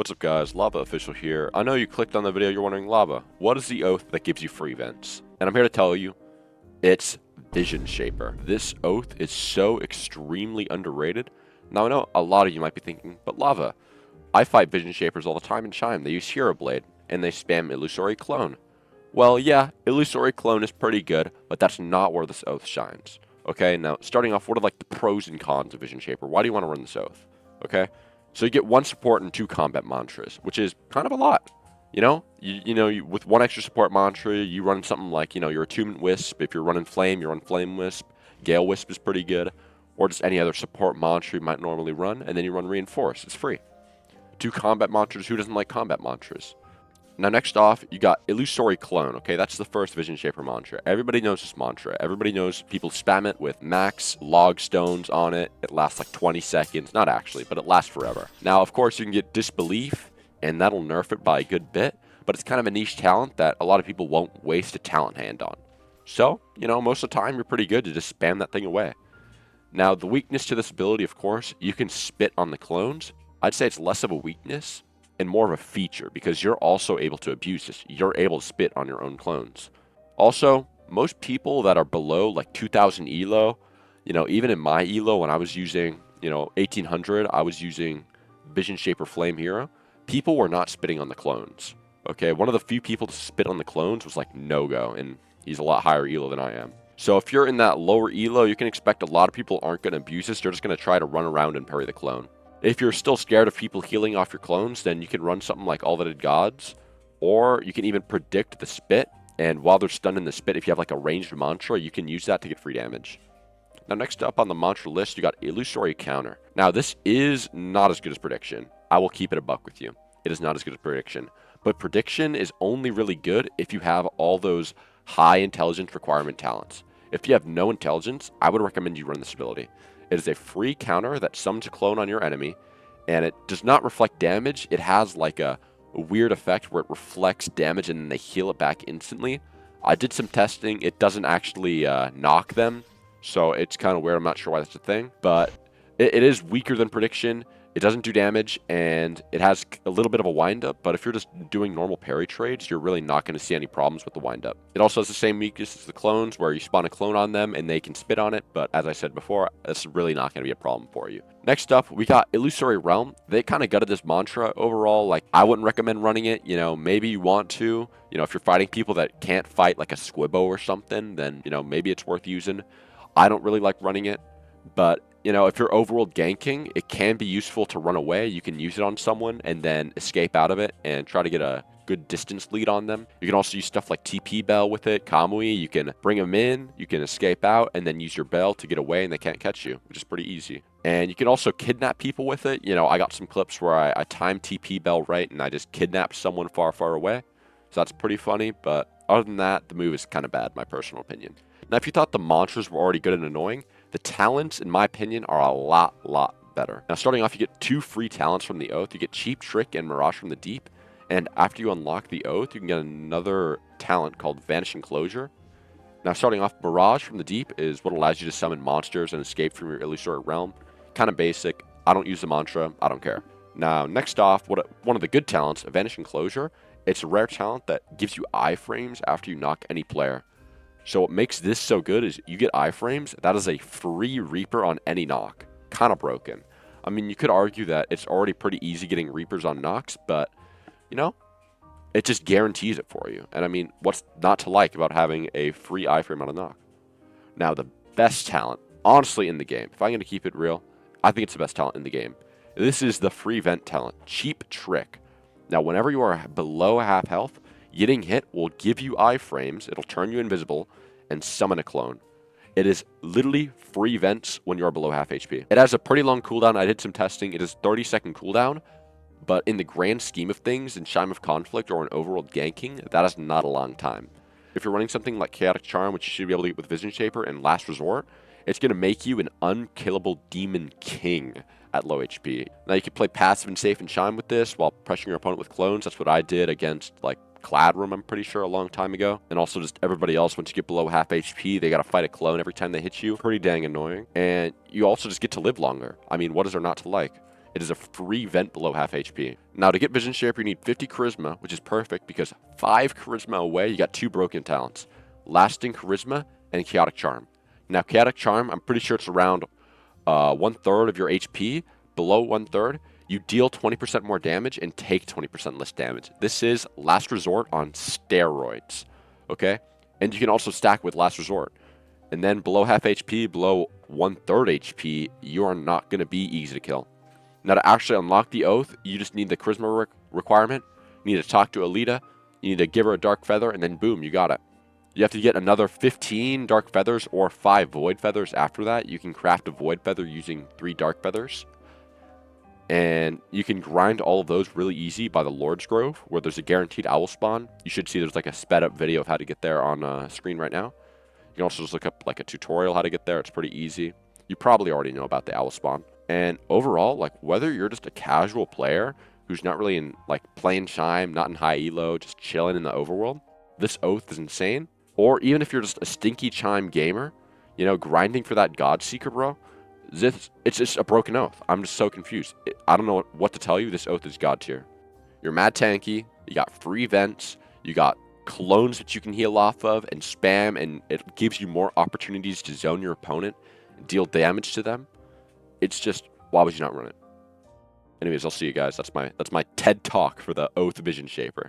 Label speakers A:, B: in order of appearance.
A: What's up guys, Lava Official here. I know you clicked on the video, you're wondering, Lava, what is the oath that gives you free vents? And I'm here to tell you, it's Vision Shaper. This oath is so extremely underrated. Now I know a lot of you might be thinking, but Lava, I fight Vision Shapers all the time in Chime. They use Hero Blade, and they spam Illusory Clone. Well, yeah, Illusory Clone is pretty good, but that's not where this oath shines. Okay, now starting off, what are like the pros and cons of Vision Shaper? Why do you want to run this oath? Okay, so you get 1 support and 2 combat mantras, which is kind of a lot. With 1 extra support mantra, you run something like, your Attunement Wisp. If you're running Flame, you run Flame Wisp. Gale Wisp is pretty good. Or just any other support mantra you might normally run, and then you run Reinforce. It's free. 2 combat mantras. Who doesn't like combat mantras? Now, next off, you got Illusory Clone. Okay, that's the first Vision Shaper mantra. Everybody knows this mantra. Everybody knows people spam it with max log stones on it. It lasts like 20 seconds. Not actually, but it lasts forever. Now, of course, you can get Disbelief, and that'll nerf it by a good bit. But it's kind of a niche talent that a lot of people won't waste a talent hand on. So, most of the time, you're pretty good to just spam that thing away. Now, the weakness to this ability, of course, you can spit on the clones. I'd say it's less of a weakness and more of a feature, because you're also able to abuse this. You're able to spit on your own clones. Also, most people that are below like 2000 elo, even in my elo when I was using, 1800, I was using Vision Shaper Flame Hero, people were not spitting on the clones. Okay, one of the few people to spit on the clones was like no-go, and he's a lot higher elo than I am. So if you're in that lower elo, you can expect a lot of people aren't going to abuse this. They're just going to try to run around and parry the clone. If you're still scared of people healing off your clones, then you can run something like All That Gods, or you can even predict the spit, and while they're stunned in the spit, if you have like a ranged mantra, you can use that to get free damage. Now next up on the mantra list, you got Illusory Counter. Now this is not as good as Prediction. I will keep it a buck with you. It is not as good as Prediction. But Prediction is only really good if you have all those high intelligence requirement talents. If you have no intelligence, I would recommend you run this ability. It is a free counter that summons a clone on your enemy, and it does not reflect damage. It has like a weird effect where it reflects damage and then they heal it back instantly. I did some testing. It doesn't actually knock them, so it's kind of weird. I'm not sure why that's a thing, but it is weaker than Prediction. It doesn't do damage, and it has a little bit of a windup, but if you're just doing normal parry trades, you're really not going to see any problems with the windup. It also has the same weakness as the clones, where you spawn a clone on them and they can spit on it, but as I said before, that's really not going to be a problem for you. Next up, we got Illusory Realm. They kind of gutted this mantra overall. Like, I wouldn't recommend running it. Maybe you want to. If you're fighting people that can't fight like a Squibbo or something, then, maybe it's worth using. I don't really like running it, but if you're overworld ganking, it can be useful to run away. You can use it on someone and then escape out of it and try to get a good distance lead on them. You can also use stuff like TP Bell with it, Kamui. You can bring them in, you can escape out, and then use your bell to get away and they can't catch you, which is pretty easy. And you can also kidnap people with it. I got some clips where I timed TP Bell right and I just kidnapped someone far, far away. So that's pretty funny, but other than that, the move is kind of bad, my personal opinion. Now, if you thought the mantras were already good and annoying, the talents, in my opinion, are a lot better. Now, starting off, you get 2 free talents from the Oath. You get Cheap Trick and Mirage from the Deep. And after you unlock the Oath, you can get another talent called Vanishing Closure. Now, starting off, Mirage from the Deep is what allows you to summon monsters and escape from your Illusory Realm. Kind of basic. I don't use the mantra. I don't care. Now, next off, one of the good talents, Vanishing Closure. It's a rare talent that gives you iframes after you knock any player. So what makes this so good is you get iframes. That is a free Reaper on any knock. Kind of broken. I mean, you could argue that it's already pretty easy getting Reapers on knocks, but, it just guarantees it for you. And I mean, what's not to like about having a free iframe on a knock? Now, the best talent, honestly, in the game, if I'm going to keep it real, I think it's the best talent in the game. This is the free vent talent, Cheap Trick. Now, whenever you are below half health, getting hit will give you iframes, it'll turn you invisible, and summon a clone. It is literally free vents when you are below half HP. It has a pretty long cooldown. I did some testing. It is 30-second cooldown, but in the grand scheme of things, in Chime of Conflict or in overworld ganking, that is not a long time. If you're running something like Chaotic Charm, which you should be able to get with Vision Shaper and Last Resort, it's going to make you an unkillable Demon King at low HP. Now, you can play passive and safe and Chime with this while pressuring your opponent with clones. That's what I did against, Cladroom, I'm pretty sure, a long time ago. And also just everybody else, once you get below half HP, they gotta fight a clone every time they hit you. Pretty dang annoying. And you also just get to live longer. I mean, what is there not to like? It is a free vent below half HP. Now to get Vision Shaper, you need 50 Charisma, which is perfect because 5 Charisma away, you got 2 broken talents. Lasting Charisma and Chaotic Charm. Now Chaotic Charm, I'm pretty sure it's around 1/3 of your HP. Below 1/3, you deal 20% more damage and take 20% less damage. This is Last Resort on steroids, okay? And you can also stack with Last Resort. And then below half HP, below 1/3 HP, you are not going to be easy to kill. Now to actually unlock the Oath, you just need the Charisma requirement. You need to talk to Alita. You need to give her a Dark Feather, and then boom, you got it. You have to get another 15 Dark Feathers or 5 Void Feathers after that. You can craft a Void Feather using 3 Dark Feathers. And you can grind all of those really easy by the Lord's Grove, where there's a guaranteed owl spawn. You should see there's like a sped up video of how to get there on screen right now. You can also just look up like a tutorial how to get there. It's pretty easy. You probably already know about the owl spawn. And overall, like whether you're just a casual player who's not really in like playing Chime, not in high elo, just chilling in the overworld, this Oath is insane. Or even if you're just a stinky Chime gamer, you know, grinding for that God Seeker, bro, it's just a broken Oath. I'm just so confused. I don't know what to tell you. This Oath is God tier. You're mad tanky. You got free vents. You got clones that you can heal off of and spam, and it gives you more opportunities to zone your opponent and deal damage to them. It's just, why would you not run it? Anyways, I'll see you guys. That's my TED Talk for the Oath Vision Shaper.